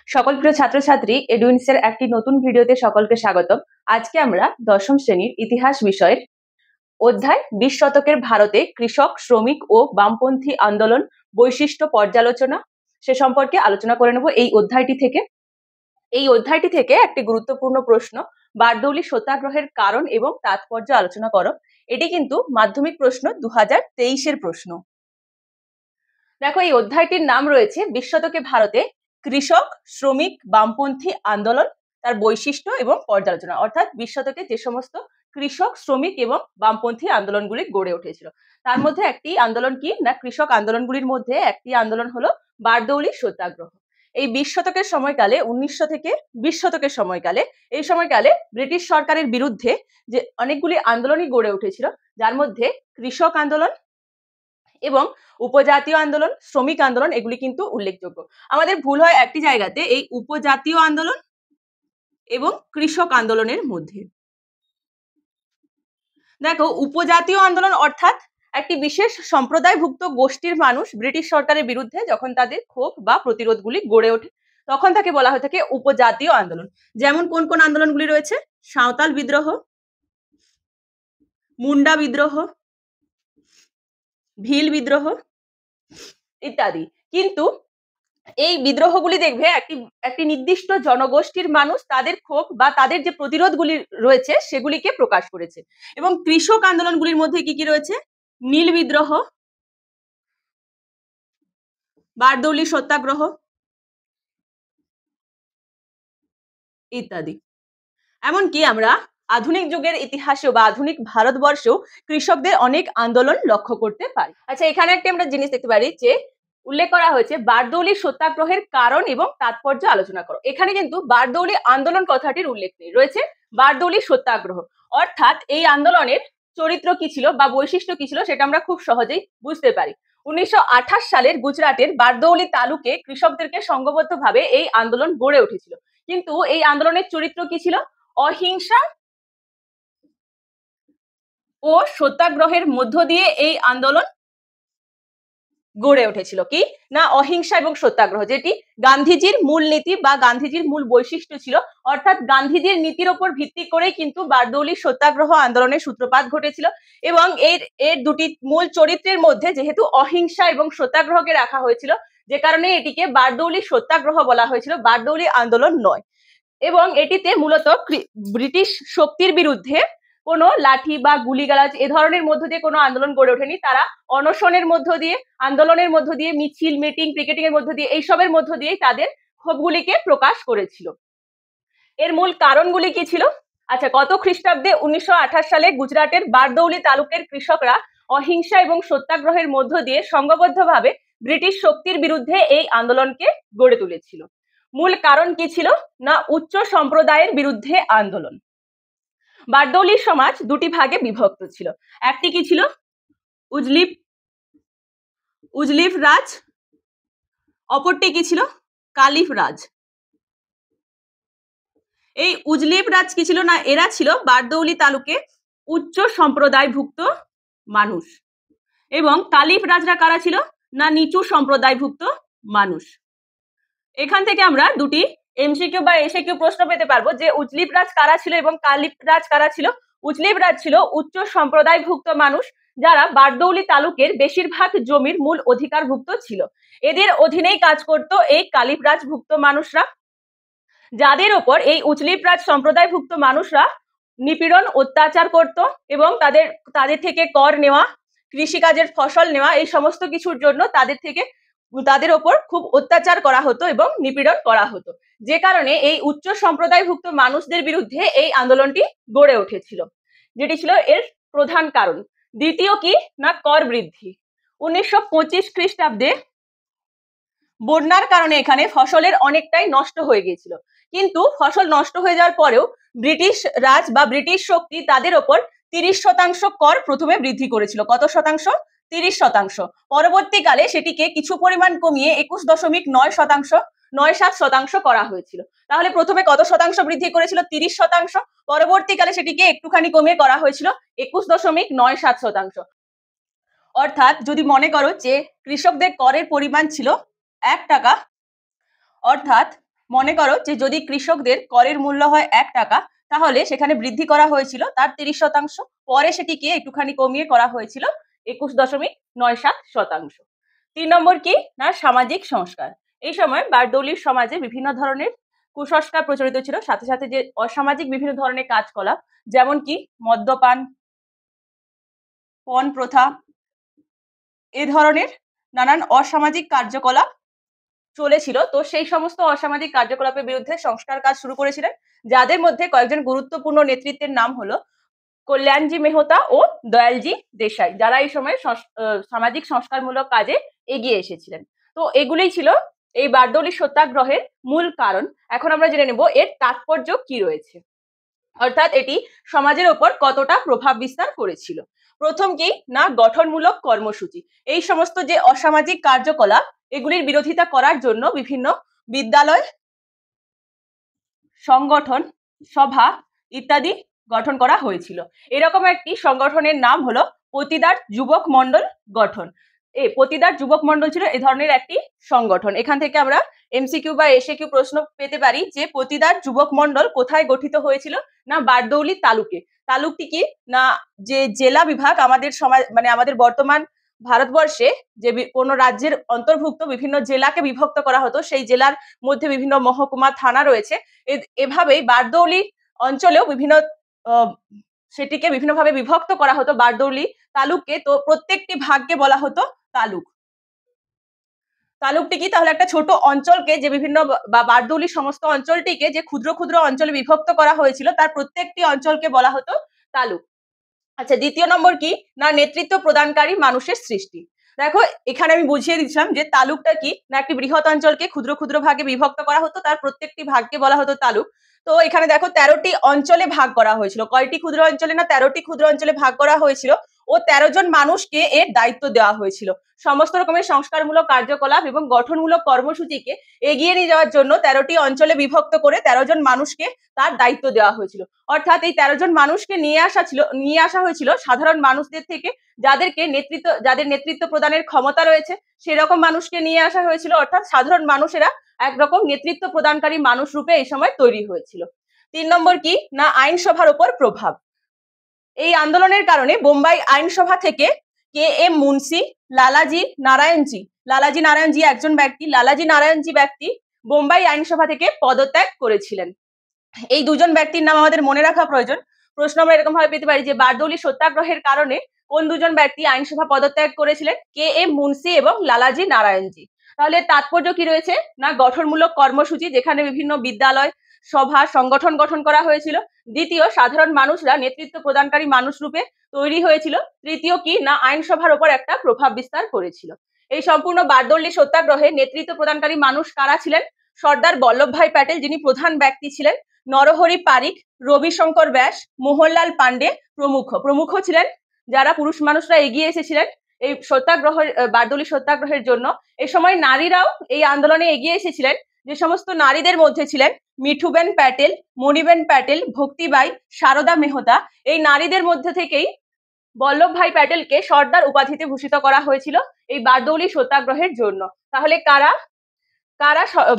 সকল প্রিয় ছাত্রছাত্রী এডুইন্সের একটি নতুন ভিডিওতে সকলকে স্বাগতম। আজকে আমরা দশম শ্রেণীর ইতিহাস বিষয়ের অধ্যায় 20 শতকের ভারতে কৃষক, শ্রমিক ও বামপন্থী আন্দোলন বৈশিষ্ট্য পর্যালোচনা সে সম্পর্কে আলোচনা করে নেব। এই অধ্যায়টি থেকে একটি গুরুত্বপূর্ণ প্রশ্ন, বারদৌলি সত্যাগ্রহের কারণ এবং তাৎপর্য আলোচনা করো। এটি কিন্তু মাধ্যমিক প্রশ্ন 2023-এর প্রশ্ন। দেখো, এই অধ্যায়টির নাম রয়েছে 20 শতকে ভারতে কৃষক, শ্রমিক, বামপন্থী আন্দোলন, তার বৈশিষ্ট্য এবং পর্যালোচনা। অর্থাৎ 20 শতকে যে সমস্ত কৃষক, শ্রমিক এবং বামপন্থী আন্দোলনগুলি গড়ে উঠেছিল তার মধ্যে একটি আন্দোলন কি না, কৃষক আন্দোলনগুলির মধ্যে একটি আন্দোলন হলো বারদৌলি সত্যাগ্রহ। এই 20 শতকের সময়কালে 1900 থেকে 20 শতকের সময়কালে এই সময়কালে ব্রিটিশ সরকারের বিরুদ্ধে যে অনেকগুলি আন্দোলনই গড়ে উঠেছিল, যার মধ্যে কৃষক আন্দোলন এবং উপজাতীয় আন্দোলন, শ্রমিক আন্দোলন এগুলি কিন্তু উল্লেখযোগ্য। আমাদের ভুল হয় একটি জায়গাতে, এই উপজাতীয় আন্দোলন এবং কৃষক আন্দোলনের মধ্যে। দেখো, উপজাতীয় আন্দোলন অর্থাৎ একটি বিশেষ সম্প্রদায়ভুক্ত গোষ্ঠীর মানুষ ব্রিটিশ সরকারের বিরুদ্ধে যখন তাদের ক্ষোভ বা প্রতিরোধগুলি গড়ে ওঠে তখন তাকে বলা হয়ে থাকে উপজাতীয় আন্দোলন। যেমন কোন কোন আন্দোলনগুলি রয়েছে? সাঁওতাল বিদ্রোহ, মুন্ডা বিদ্রোহ, ভিল বিদ্রোহ ইত্যাদি। কিন্তু এই বিদ্রোহগুলি দেখবে একটি নির্দিষ্ট জনগোষ্ঠীর মানুষ তাদের ক্ষোভ বা তাদের যে প্রতিরোধগুলি রয়েছে সেগুলিকে প্রকাশ করেছে। এবং কৃষক আন্দোলনগুলির মধ্যে কি কি রয়েছে? নীল বিদ্রোহ, বারদৌলি সত্যাগ্রহ ইত্যাদি। এমনকি আমরা আধুনিক যুগের ইতিহাসেও বা আধুনিক ভারতবর্ষেও কৃষকদের অনেক আন্দোলন লক্ষ্য করতে পারি। আচ্ছা, এখানে একটি আমরা জিনিস দেখতে পারি যে উল্লেখ করা হয়েছে বারদৌলি সত্যাগ্রহের কারণ এবং তাৎপর্য আলোচনা করো। এখানে কিন্তু বারদৌলি আন্দোলন কথাটির উল্লেখ নেই, রয়েছে বারদৌলি সত্যাগ্রহ। অর্থাৎ এই আন্দোলনের চরিত্র কি ছিল বা বৈশিষ্ট্য কি ছিল সেটা আমরা খুব সহজেই বুঝতে পারি। 1928 সালের গুজরাটের বারদৌলি তালুকে কৃষকদেরকে সংঘবদ্ধভাবে এই আন্দোলন গড়ে উঠেছিল। কিন্তু এই আন্দোলনের চরিত্র কি ছিল? অহিংসা ও সত্যাগ্রহের মধ্য দিয়ে এই আন্দোলন গড়ে উঠেছিল। কি না, অহিংসা এবং সত্যাগ্রহ, যেটি গান্ধীজির মূল নীতি বা গান্ধীজির মূল বৈশিষ্ট্য ছিল। অর্থাৎ গান্ধীজির নীতির উপর ভিত্তি করেই কিন্তু বারদৌলি সত্যাগ্রহ আন্দোলনের সূত্রপাত ঘটেছিল। এবং এর দুটি মূল চরিত্রের মধ্যে যেহেতু অহিংসা এবং সত্যাগ্রহকে রাখা হয়েছিল, যে কারণে এটিকে বারদৌলি সত্যাগ্রহ বলা হয়েছিল, বারদৌলি আন্দোলন নয়। এবং এটিতে মূলত ব্রিটিশ শক্তির বিরুদ্ধে কোনো লাঠি বা গুলিগালাজ এ ধরনের মধ্য দিয়ে কোনো আন্দোলন গড়ে ওঠেনি। তারা অনশনের মধ্য দিয়ে, আন্দোলনের মধ্য দিয়ে, মিছিল, মিটিং, পিকেটিং এর মধ্য দিয়ে, এইসবের মধ্য দিয়ে তাদের ক্ষোভগুলিকে প্রকাশ করেছিল। এর মূল কারণগুলি কি ছিল? আচ্ছা, কত খ্রিস্টাব্দে 1928 সালে গুজরাটের বারদৌলি তালুকের কৃষকরা অহিংসা এবং সত্যাগ্রহের মধ্য দিয়ে সংঘবদ্ধভাবে ব্রিটিশ শক্তির বিরুদ্ধে এই আন্দোলনকে গড়ে তুলেছিল। মূল কারণ কি ছিল না, উচ্চ সম্প্রদায়ের বিরুদ্ধে আন্দোলন। বারদৌলি সমাজ দুটি ভাগে বিভক্ত ছিল। একটি কি ছিল? উজলিফ রাজ, অপরটি কি ছিল? কালিফ রাজ। এই উজলিফ রাজ কি ছিল না, এরা ছিল বারদৌলি তালুকে উচ্চ সম্প্রদায়ভুক্ত মানুষ। এবং কালিফ রাজরা কারা ছিল না, নিচু সম্প্রদায়ভুক্ত মানুষ। এখান থেকে আমরা দুটি এমসিকিউ বা এসিকিউ প্রশ্ন পেতে পারবো যে উজলিফ রাজ কারা ছিল এবং কালিফ রাজ কারা ছিল। উজলিফ রাজ ছিল উচ্চ সম্প্রদায়ভুক্ত মানুষ যারা বারদৌলি তালুকের বেশিরভাগ জমির মূল অধিকারভুক্ত ছিল। এদের অধীনেই কাজ করত এই কালিফ রাজভুক্ত মানুষরা, যাদের ওপর এই উজলিফ রাজ সম্প্রদায়ভুক্ত মানুষরা নিপীড়ন, অত্যাচার করত এবং তাদের থেকে কর নেওয়া, কৃষিকাজের ফসল নেওয়া, এই সমস্ত কিছুর জন্য তাদের ওপর খুব অত্যাচার করা হতো এবং নিপীড়ন করা হতো। যে কারণে এই উচ্চ সম্প্রদায়ভুক্ত মানুষদের বিরুদ্ধে এই আন্দোলনটি গড়ে উঠেছিল, যেটি ছিল এর প্রধান কারণ। দ্বিতীয় কি না, কর বৃদ্ধি। 1925 খ্রিস্টাব্দে বন্যার কারণে এখানে ফসলের অনেকটাই নষ্ট হয়ে গিয়েছিল। কিন্তু ফসল নষ্ট হয়ে যাওয়ার পরেও ব্রিটিশ রাজ বা ব্রিটিশ শক্তি তাদের ওপর 30% কর প্রথমে বৃদ্ধি করেছিল। কত শতাংশ? 30%। পরবর্তীকালে সেটিকে কিছু পরিমাণ কমিয়ে 21.9% করা হয়েছিল। তাহলে প্রথমে কত শতাংশ বৃদ্ধি করেছিল? 30%। পরবর্তীকালে সেটিকে একটুখানি কমিয়ে করা হয়েছিল 21.97%। অর্থাৎ যদি মনে করো যে কৃষকদের করের পরিমাণ ছিল 1 টাকা, অর্থাৎ মনে করো যে যদি কৃষকদের করের মূল্য হয় 1 টাকা, তাহলে সেখানে বৃদ্ধি করা হয়েছিল তার 30%, পরে সেটিকে একটুখানি কমিয়ে করা হয়েছিল 21.97%। 3 নম্বর কি না সামাজিক সংস্কার। এই সময় বারদৌলির সমাজে বিভিন্ন ধরনের কুসংস্কার প্রচলিত ছিল, সাথে সাথে যে অসামাজিক বিভিন্ন ধরনের কাজকলাপ, যেমন কি মদ্যপান, পণ প্রথা, এ ধরনের নানান অসামাজিক কার্যকলাপ চলেছিল। তো সেই সমস্ত অসামাজিক কার্যকলাপের বিরুদ্ধে সংস্কার কাজ শুরু করেছিলেন, যাদের মধ্যে কয়েকজন গুরুত্বপূর্ণ নেতৃত্বের নাম হলো কল্যাণজি মেহতা ও দয়ালজি দেশাই, যারা এই সময় সামাজিক সংস্কারমূলক কাজে এগিয়ে এসেছিলেন। তো এগুলোই ছিল এই বারদৌলি সত্যাগ্রহের মূল কারণ। এখন আমরা জেনে নেব এর তাৎপর্য কি রয়েছে, অর্থাৎ এটি সমাজের ওপর কতটা প্রভাব বিস্তার করেছিল। প্রথম কি না গঠনমূলক কর্মসূচি। এই সমস্ত যে অসামাজিক কার্যকলাপ, এগুলির বিরোধিতা করার জন্য বিভিন্ন বিদ্যালয়, সংগঠন, সভা ইত্যাদি গঠন করা হয়েছিল। এরকম একটি সংগঠনের নাম হলো পতিদার যুবক মণ্ডল গঠন। পতিদার যুবক মণ্ডল ছিল এ ধরনের একটি সংগঠন। এখান থেকে আমরা এমসিকিউ বা এসএকিউ প্রশ্ন পেতে পারি যে পতিদার যুবক মণ্ডল কোথায় গঠিত হয়েছিল, না বারদৌলি তালুকে। তালুকটি কি না যে জেলা বিভাগ আমাদের সমাজ মানে আমাদের বর্তমান ভারতবর্ষে যে কোনো রাজ্যের অন্তর্ভুক্ত বিভিন্ন জেলাকে বিভক্ত করা হতো, সেই জেলার মধ্যে বিভিন্ন মহকুমা, থানা রয়েছে। এভাবেই বারদৌলি অঞ্চলেও বিভিন্ন সেটিকে বিভিন্নভাবে বিভক্ত করা হতো বারদৌলি তালুককে। তো প্রত্যেকটি ভাগকে বলা হতো তালুক। তালুকটি কি তাহলে একটা ছোট অঞ্চলকে যে বিভিন্ন বা বারদৌলি সমস্ত অঞ্চলটিকে যে ক্ষুদ্র ক্ষুদ্র অঞ্চলে বিভক্ত করা হয়েছিল, তার প্রত্যেকটি অঞ্চলকে বলা হতো তালুক। আচ্ছা, দ্বিতীয় নম্বর কি না নেতৃত্ব প্রদানকারী মানুষের সৃষ্টি। দেখো এখানে আমি বুঝিয়ে দিচ্ছিলাম যে তালুকটা কি না একটি বৃহৎ অঞ্চলকে ক্ষুদ্র ক্ষুদ্র ভাগে বিভক্ত করা হতো, তার প্রত্যেকটি ভাগকে বলা হতো তালুক। তো এখানে দেখো 13টি অঞ্চলে ভাগ করা হয়েছিল। কয়টি ক্ষুদ্র অঞ্চলে না 13টি ক্ষুদ্র অঞ্চলে ভাগ করা হয়েছিল ও 13 জন মানুষকে এর দায়িত্ব দেওয়া হয়েছিল। সমস্ত রকমের সংস্কারমূলক কার্যকলাপ এবং গঠনমূলক কর্মসূচিকে এগিয়ে নিয়ে যাওয়ার জন্য 13টি অঞ্চলে বিভক্ত করে 13 জন মানুষকে তার দায়িত্ব দেওয়া হয়েছিল। অর্থাৎ এই 13 জন মানুষকে নিয়ে আসা হয়েছিল সাধারণ মানুষদের থেকে, যাদের নেতৃত্ব প্রদানের ক্ষমতা রয়েছে সেরকম মানুষকে নিয়ে আসা হয়েছিল। অর্থাৎ সাধারণ মানুষেরা একরকম নেতৃত্ব প্রদানকারী মানুষ রূপে এই সময় তৈরি হয়েছিল। 3 নম্বর কি না আইনসভার উপর প্রভাব। এই আন্দোলনের কারণে বোম্বাই আইনসভা থেকে KM মুন্সি, লালাজি নারায়ণজি একজন ব্যক্তি, লালাজি নারায়ণজি ব্যক্তি বোম্বাই আইনসভা থেকে পদত্যাগ করেছিলেন। এই দুজন ব্যক্তির নাম আমাদের মনে রাখা প্রয়োজন। প্রশ্ন আমরা এরকম ভাবে পেতে পারি যে বারদৌলি সত্যাগ্রহের কারণে কোন দুজন ব্যক্তি আইনসভা পদত্যাগ করেছিলেন, KM মুন্সি এবং লালাজি নারায়ণজি। তাহলে তাৎপর্য কি রয়েছে না গঠনমূলক কর্মসূচি, যেখানে বিভিন্ন বিদ্যালয়, সভা, সংগঠন গঠন করা হয়েছিল। দ্বিতীয়, সাধারণ মানুষরা নেতৃত্ব প্রদানকারী মানুষ রূপে তৈরি হয়েছিল। তৃতীয় কি না আইনসভার উপর একটা প্রভাব বিস্তার করেছিল। এই সম্পূর্ণ বারদৌলি সত্যাগ্রহে নেতৃত্ব প্রদানকারী মানুষ কারা ছিলেন? সর্দার বল্লভভাই প্যাটেল, যিনি প্রধান ব্যক্তি ছিলেন, নরহরি পারিখ, রবিশঙ্কর ব্যাস, মোহনলাল পান্ডে প্রমুখ ছিলেন, যারা পুরুষ মানুষরা এগিয়ে এসেছিলেন এই বারদৌলি সত্যাগ্রহের জন্য। এই সময় নারীরাও এই আন্দোলনে এগিয়ে এসেছিলেন। যে সমস্ত নারীদের মধ্যে ছিলেন মিঠুবেন প্যাটেল, মণিবেন প্যাটেল, ভক্তিবাই, সারদা মেহতা। এই নারীদের মধ্যে থেকেই বল্লভভাই প্যাটেলকে সর্দার উপাধিতে ভূষিত করা হয়েছিল এই বারদৌলি সত্যাগ্রহের জন্য। তাহলে কারা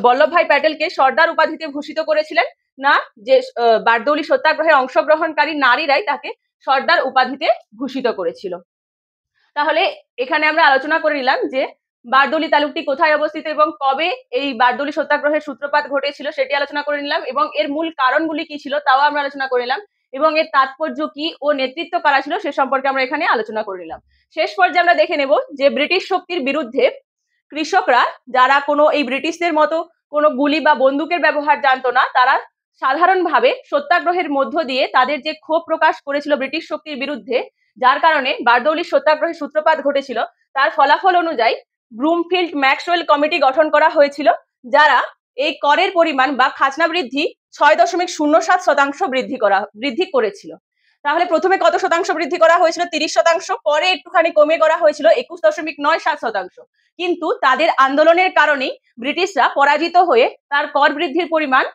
বল্লভভাই প্যাটেলকে সর্দার উপাধিতে ভূষিত করেছিলেন? না যে বারদৌলি সত্যাগ্রহে অংশগ্রহণকারী নারীরাই তাকে সর্দার উপাধিতে ভূষিত করেছিল। তাহলে এখানে আমরা আলোচনা করে নিলাম যে বারদৌলি তালুকটি কোথায় অবস্থিত এবং কবে এই বারদৌলি সত্যাগ্রহের সূত্রপাত ঘটেছিল সেটি আলোচনা করে নিলাম, এবং এর মূল কারণগুলি কি ছিল তাও আমরা আলোচনা করে নিলাম, এবং এর তাৎপর্য কি ও নেতৃত্ব কারা ছিল সে সম্পর্কে আমরা এখানে আলোচনা করে নিলাম। শেষ পর্যায়ে আমরা দেখে নেব যে ব্রিটিশ শক্তির বিরুদ্ধে কৃষকরা, যারা কোনো এই ব্রিটিশদের মতো কোনো গুলি বা বন্দুকের ব্যবহার জানতো না, তারা সাধারণভাবে সত্যাগ্রহের মধ্য দিয়ে তাদের যে ক্ষোভ প্রকাশ করেছিল ব্রিটিশ শক্তির বিরুদ্ধে, যার কারণে বারদৌলি সত্যাগ্রহের সূত্রপাত ঘটেছিল, তার ফলাফল অনুযায়ী ব্রুমফিল্ড ম্যাক্সওয়েল কমিটি গঠন করা হয়েছিল, যারা এই করের পরিমাণ বা খাজনা বৃদ্ধি 6.07% বৃদ্ধি করেছিল। তাহলে প্রথমে কত শতাংশ বৃদ্ধি করা হয়েছিল? 30%। পরে একটুখানি কমে করা হয়েছিল 21.97%। কিন্তু তাদের আন্দোলনের কারণেই ব্রিটিশরা পরাজিত হয়ে তার কর বৃদ্ধির পরিমাণ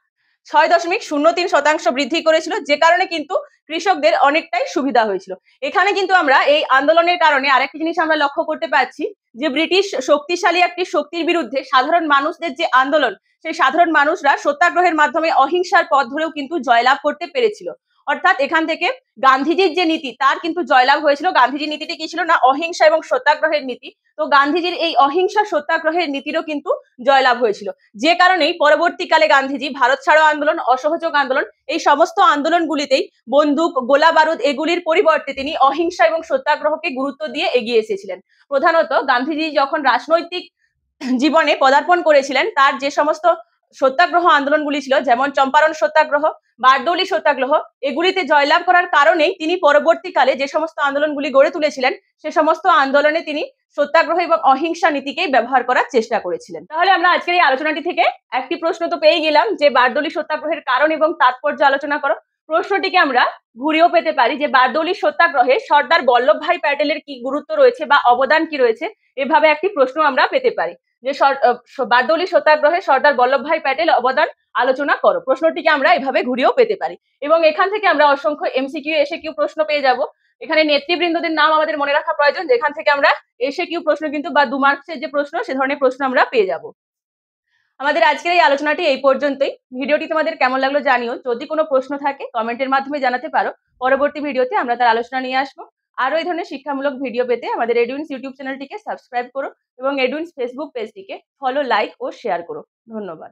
6.03% বৃদ্ধি করেছিল, যে কারণে কিন্তু কৃষকদের অনেকটাই সুবিধা হয়েছিল। এখানে কিন্তু আমরা এই আন্দোলনের কারণে আরেকটি জিনিস আমরা লক্ষ্য করতে পারছি যে ব্রিটিশ শক্তিশালী একটি শক্তির বিরুদ্ধে সাধারণ মানুষদের যে আন্দোলন, সেই সাধারণ মানুষরা সত্যাগ্রহের মাধ্যমে অহিংসার পথ ধরেও কিন্তু জয়লাভ করতে পেরেছিল। অর্থাৎ এখান থেকে গান্ধীজির যে নীতি তার কিন্তু জয়লাভ হয়েছিল। গান্ধীজির নীতিটি কি ছিল না, অহিংসা এবং সত্যাগ্রহের নীতি। তো গান্ধীজির এই অহিংসা সত্যাগ্রহের নীতিরও কিন্তু জয়লাভ হয়েছিল, যে কারণেই পরবর্তীকালে গান্ধীজি ভারত ছাড়ো আন্দোলন, অসহযোগ আন্দোলন, এই সমস্ত আন্দোলনগুলিতেই বন্দুক, গোলা বারুদ এগুলির পরিবর্তে তিনি অহিংসা এবং সত্যাগ্রহকে গুরুত্ব দিয়ে এগিয়ে এসেছিলেন। প্রধানত গান্ধীজি যখন রাজনৈতিক জীবনে পদার্পণ করেছিলেন, তার যে সমস্ত সত্যাগ্রহ আন্দোলনগুলি ছিল, যেমন চম্পারণ সত্যাগ্রহ, বারদৌলি সত্যাগ্রহ, এগুলিতে জয়লাভ করার কারণেই তিনি পরবর্তীকালে যে সমস্ত আন্দোলনগুলি গড়ে তুলেছিলেন, সে সমস্ত আন্দোলনে তিনি সত্যাগ্রহ এবং অহিংসা নীতিকেই ব্যবহার করার চেষ্টা করেছিলেন। তাহলে আমরা আজকের এই আলোচনাটি থেকে একটি প্রশ্ন তো পেয়ে গেলাম যে বারদৌলি সত্যাগ্রহের কারণ এবং তাৎপর্য আলোচনা করো। প্রশ্নটিকে আমরা ঘুরিয়েও পেতে পারি যে বারদৌলি সত্যাগ্রহে সর্দার বল্লভভাই প্যাটেলের কি গুরুত্ব রয়েছে বা অবদান কি রয়েছে, এভাবে একটি প্রশ্ন আমরা পেতে পারি যে বারদৌলি সত্যাগ্রহে সর্দার বল্লভভাই প্যাটেল অবদান আলোচনা করো। প্রশ্নটিকে আমরা এভাবে ঘুরিয়েও পেতে পারি এবং এখান থেকে আমরা অসংখ্য এমসিকিউ এসএকিউ প্রশ্ন পেয়ে যাব। এখানে নেতৃবৃন্দদের নাম আমাদের মনে রাখা প্রয়োজন, যেখান থেকে আমরা এসএকিউ প্রশ্ন কিন্তু বা 2 মার্কসের যে প্রশ্ন, সে ধরনের প্রশ্ন আমরা পেয়ে যাব। আমাদের আজকের এই আলোচনাটি এই পর্যন্তই। ভিডিওটি তোমাদের কেমন লাগলো জানিও। যদি কোনো প্রশ্ন থাকে কমেন্টের মাধ্যমে জানাতে পারো। পরবর্তী ভিডিওতে আমরা তার আলোচনা নিয়ে আসবো। আরো এই ধরনের শিক্ষামূলক ভিডিও পেতে আমাদের এডুইন্স ইউটিউব চ্যানেলটিকে সাবস্ক্রাইব করো এবং এডুইন্স ফেসবুক পেজটিকে ফলো, লাইক ও শেয়ার করো। ধন্যবাদ।